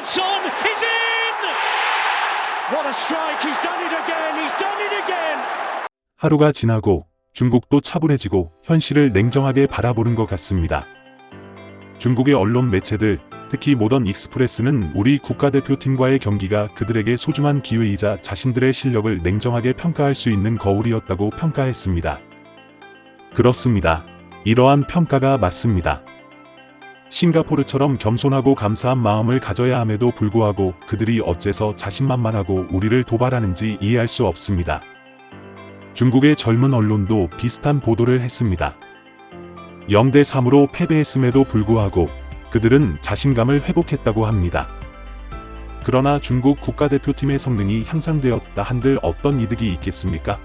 And Son is in! What a strike, he's done it again, he's done it again! 하루가 지나고 중국도 차분해지고 현실을 냉정하게 바라보는 것 같습니다. 중국의 언론 매체들, 특히 모던 익스프레스는 우리 국가대표팀과의 경기가 그들에게 소중한 기회이자 자신들의 실력을 냉정하게 평가할 수 있는 거울이었다고 평가했습니다. 그렇습니다. 이러한 평가가 맞습니다. 싱가포르처럼 겸손하고 감사한 마음을 가져야 함에도 불구하고 그들이 어째서 자신만만하고 우리를 도발하는지 이해할 수 없습니다. 중국의 젊은 언론도 비슷한 보도를 했습니다. 0대3으로 패배했음에도 불구하고 그들은 자신감을 회복했다고 합니다. 그러나 중국 국가대표팀의 성능이 향상되었다 한들 어떤 이득이 있겠습니까?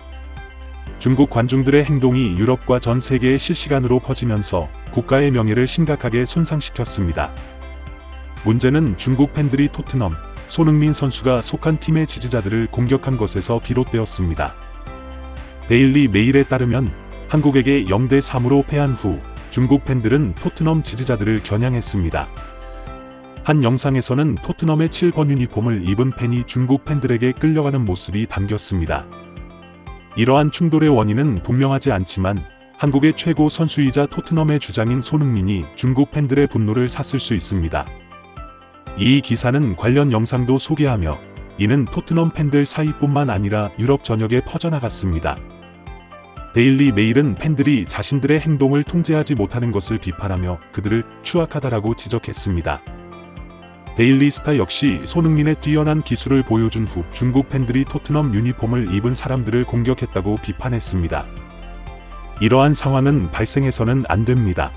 중국 관중들의 행동이 유럽과 전 세계에 실시간으로 퍼지면서 국가의 명예를 심각하게 손상시켰습니다. 문제는 중국 팬들이 토트넘, 손흥민 선수가 속한 팀의 지지자들을 공격한 것에서 비롯되었습니다. 데일리 메일에 따르면 한국에게 0대3으로 패한 후 중국 팬들은 토트넘 지지자들을 겨냥했습니다. 한 영상에서는 토트넘의 7번 유니폼을 입은 팬이 중국 팬들에게 끌려가는 모습이 담겼습니다. 이러한 충돌의 원인은 분명하지 않지만 한국의 최고 선수이자 토트넘의 주장인 손흥민이 중국 팬들의 분노를 샀을 수 있습니다. 이 기사는 관련 영상도 소개하며 이는 토트넘 팬들 사이뿐만 아니라 유럽 전역에 퍼져나갔습니다. 데일리 메일은 팬들이 자신들의 행동을 통제하지 못하는 것을 비판하며 그들을 추악하다라고 지적했습니다. 데일리 스타 역시 손흥민의 뛰어난 기술을 보여준 후 중국 팬들이 토트넘 유니폼을 입은 사람들을 공격했다고 비판했습니다. 이러한 상황은 발생해서는 안 됩니다.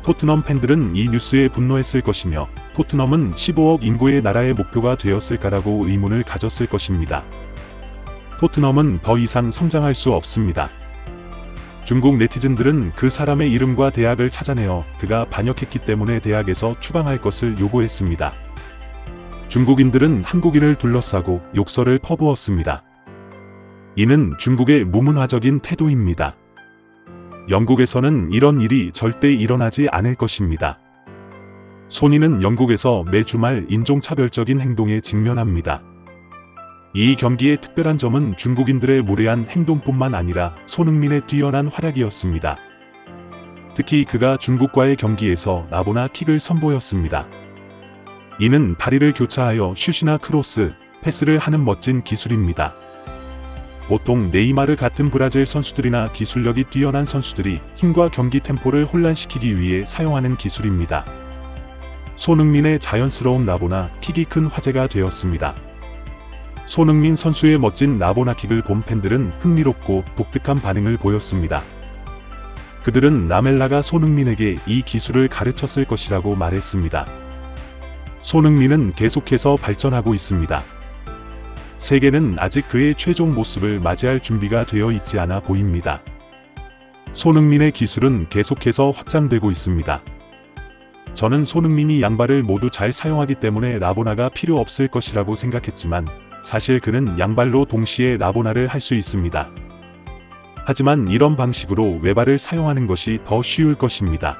토트넘 팬들은 이 뉴스에 분노했을 것이며 토트넘은 15억 인구의 나라의 목표가 되었을까라고 의문을 가졌을 것입니다. 토트넘은 더 이상 성장할 수 없습니다. 중국 네티즌들은 그 사람의 이름과 대학을 찾아내어 그가 반역했기 때문에 대학에서 추방할 것을 요구했습니다. 중국인들은 한국인을 둘러싸고 욕설을 퍼부었습니다. 이는 중국의 무문화적인 태도입니다. 영국에서는 이런 일이 절대 일어나지 않을 것입니다. 소니는 영국에서 매 주말 인종차별적인 행동에 직면합니다. 이 경기의 특별한 점은 중국인들의 무례한 행동뿐만 아니라 손흥민의 뛰어난 활약이었습니다. 특히 그가 중국과의 경기에서 라보나 킥을 선보였습니다. 이는 다리를 교차하여 슛이나 크로스, 패스를 하는 멋진 기술입니다. 보통 네이마르 같은 브라질 선수들이나 기술력이 뛰어난 선수들이 힘과 경기 템포를 혼란시키기 위해 사용하는 기술입니다. 손흥민의 자연스러운 라보나 킥이 큰 화제가 되었습니다. 손흥민 선수의 멋진 라보나킥을 본 팬들은 흥미롭고 독특한 반응을 보였습니다. 그들은 라멜라가 손흥민에게 이 기술을 가르쳤을 것이라고 말했습니다. 손흥민은 계속해서 발전하고 있습니다. 세계는 아직 그의 최종 모습을 맞이할 준비가 되어 있지 않아 보입니다. 손흥민의 기술은 계속해서 확장되고 있습니다. 저는 손흥민이 양발을 모두 잘 사용하기 때문에 라보나가 필요 없을 것이라고 생각했지만 사실 그는 양발로 동시에 라보나를 할 수 있습니다. 하지만 이런 방식으로 외발을 사용하는 것이 더 쉬울 것입니다.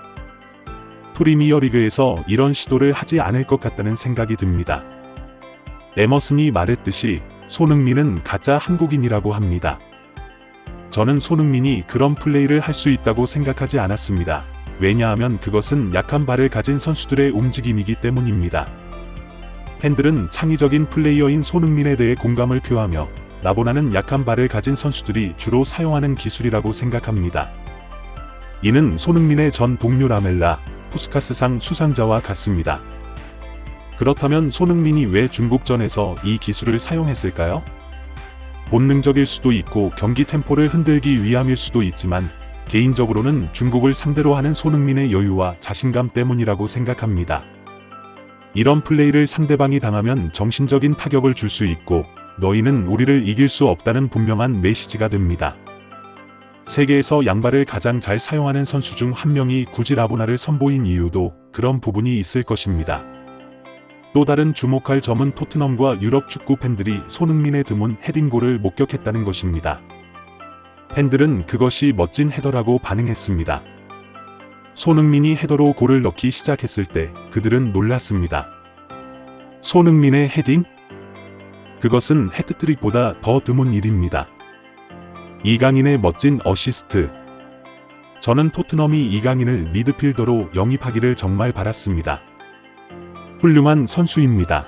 프리미어리그에서 이런 시도를 하지 않을 것 같다는 생각이 듭니다. 에머슨이 말했듯이 손흥민은 가짜 한국인이라고 합니다. 저는 손흥민이 그런 플레이를 할 수 있다고 생각하지 않았습니다. 왜냐하면 그것은 약한 발을 가진 선수들의 움직임이기 때문입니다. 팬들은 창의적인 플레이어인 손흥민에 대해 공감을 표하며 라보나는 약한 발을 가진 선수들이 주로 사용하는 기술이라고 생각합니다. 이는 손흥민의 전 동료 라멜라, 푸스카스상 수상자와 같습니다. 그렇다면 손흥민이 왜 중국전에서 이 기술을 사용했을까요? 본능적일 수도 있고 경기 템포를 흔들기 위함일 수도 있지만 개인적으로는 중국을 상대로 하는 손흥민의 여유와 자신감 때문이라고 생각합니다. 이런 플레이를 상대방이 당하면 정신적인 타격을 줄 수 있고 너희는 우리를 이길 수 없다는 분명한 메시지가 됩니다. 세계에서 양발을 가장 잘 사용하는 선수 중 한 명이 굳이 라보나를 선보인 이유도 그런 부분이 있을 것입니다. 또 다른 주목할 점은 토트넘과 유럽 축구 팬들이 손흥민의 드문 헤딩골을 목격했다는 것입니다. 팬들은 그것이 멋진 헤더라고 반응했습니다. 손흥민이 헤더로 골을 넣기 시작했을 때 그들은 놀랐습니다. 손흥민의 헤딩? 그것은 해트트릭보다 더 드문 일입니다. 이강인의 멋진 어시스트. 저는 토트넘이 이강인을 미드필더로 영입하기를 정말 바랐습니다. 훌륭한 선수입니다.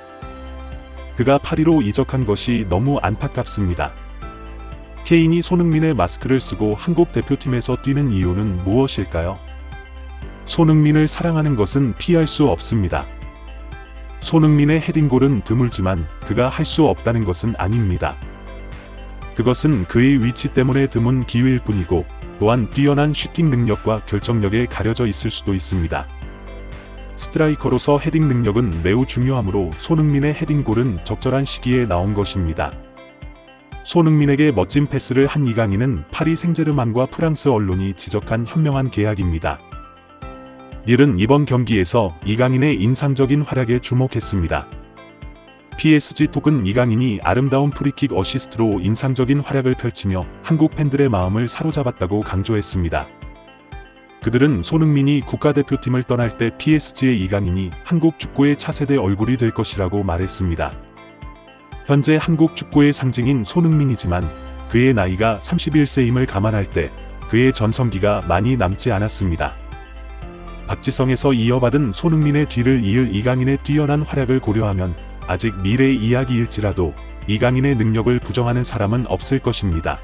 그가 파리로 이적한 것이 너무 안타깝습니다. 케인이 손흥민의 마스크를 쓰고 한국 대표팀에서 뛰는 이유는 무엇일까요? 손흥민을 사랑하는 것은 피할 수 없습니다. 손흥민의 헤딩골은 드물지만 그가 할 수 없다는 것은 아닙니다. 그것은 그의 위치 때문에 드문 기회일 뿐이고 또한 뛰어난 슈팅 능력과 결정력에 가려져 있을 수도 있습니다. 스트라이커로서 헤딩 능력은 매우 중요하므로 손흥민의 헤딩골은 적절한 시기에 나온 것입니다. 손흥민에게 멋진 패스를 한 이강인은 파리 생제르맹과 프랑스 언론이 지적한 현명한 계약입니다. 닐은 이번 경기에서 이강인의 인상적인 활약에 주목했습니다. PSG 톡은 이강인이 아름다운 프리킥 어시스트로 인상적인 활약을 펼치며 한국 팬들의 마음을 사로잡았다고 강조했습니다. 그들은 손흥민이 국가대표팀을 떠날 때 PSG의 이강인이 한국 축구의 차세대 얼굴이 될 것이라고 말했습니다. 현재 한국 축구의 상징인 손흥민이지만 그의 나이가 31세임을 감안할 때 그의 전성기가 많이 남지 않았습니다. 박지성에서 이어받은 손흥민의 뒤를 이을 이강인의 뛰어난 활약을 고려하면 아직 미래의 이야기일지라도 이강인의 능력을 부정하는 사람은 없을 것입니다.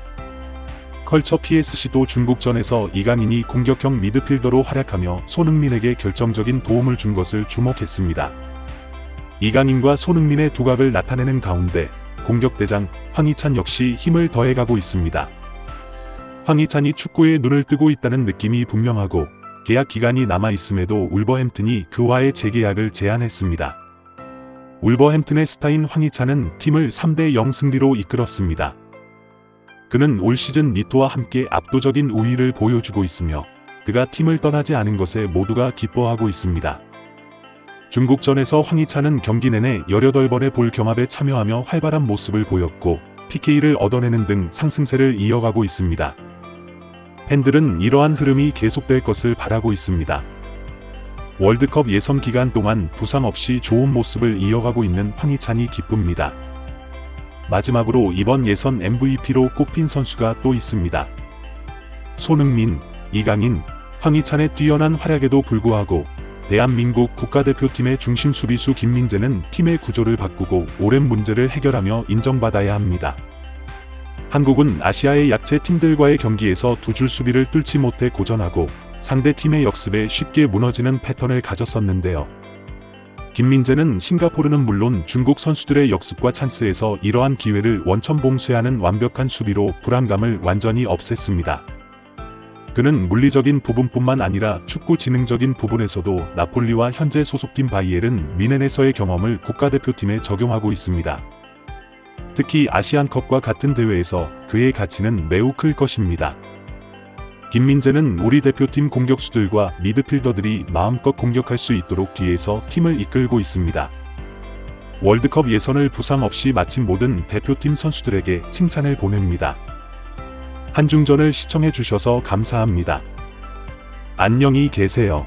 컬처 PSC도 중국전에서 이강인이 공격형 미드필더로 활약하며 손흥민에게 결정적인 도움을 준 것을 주목했습니다. 이강인과 손흥민의 두각을 나타내는 가운데 공격대장 황희찬 역시 힘을 더해가고 있습니다. 황희찬이 축구에 눈을 뜨고 있다는 느낌이 분명하고 계약 기간이 남아있음에도 울버햄튼이 그와의 재계약을 제안했습니다. 울버햄튼의 스타인 황희찬은 팀을 3대0 승리로 이끌었습니다. 그는 올 시즌 니토와 함께 압도적인 우위를 보여주고 있으며 그가 팀을 떠나지 않은 것에 모두가 기뻐하고 있습니다. 중국전에서 황희찬은 경기 내내 18번의 볼 경합에 참여하며 활발한 모습을 보였고 PK를 얻어내는 등 상승세를 이어가고 있습니다. 팬들은 이러한 흐름이 계속될 것을 바라고 있습니다. 월드컵 예선 기간 동안 부상 없이 좋은 모습을 이어가고 있는 황희찬이 기쁩니다. 마지막으로 이번 예선 MVP로 꼽힌 선수가 또 있습니다. 손흥민, 이강인, 황희찬의 뛰어난 활약에도 불구하고 대한민국 국가대표팀의 중심 수비수 김민재는 팀의 구조를 바꾸고 오랜 문제를 해결하며 인정받아야 합니다. 한국은 아시아의 약체 팀들과의 경기에서 두 줄 수비를 뚫지 못해 고전하고 상대 팀의 역습에 쉽게 무너지는 패턴을 가졌었는데요. 김민재는 싱가포르는 물론 중국 선수들의 역습과 찬스에서 이러한 기회를 원천 봉쇄하는 완벽한 수비로 불안감을 완전히 없앴습니다. 그는 물리적인 부분뿐만 아니라 축구 지능적인 부분에서도 나폴리와 현재 소속팀 바이에른 뮌헨에서의 경험을 국가대표팀에 적용하고 있습니다. 특히 아시안컵과 같은 대회에서 그의 가치는 매우 클 것입니다. 김민재는 우리 대표팀 공격수들과 미드필더들이 마음껏 공격할 수 있도록 뒤에서 팀을 이끌고 있습니다. 월드컵 예선을 부상 없이 마친 모든 대표팀 선수들에게 칭찬을 보냅니다. 한중전을 시청해 주셔서 감사합니다. 안녕히 계세요.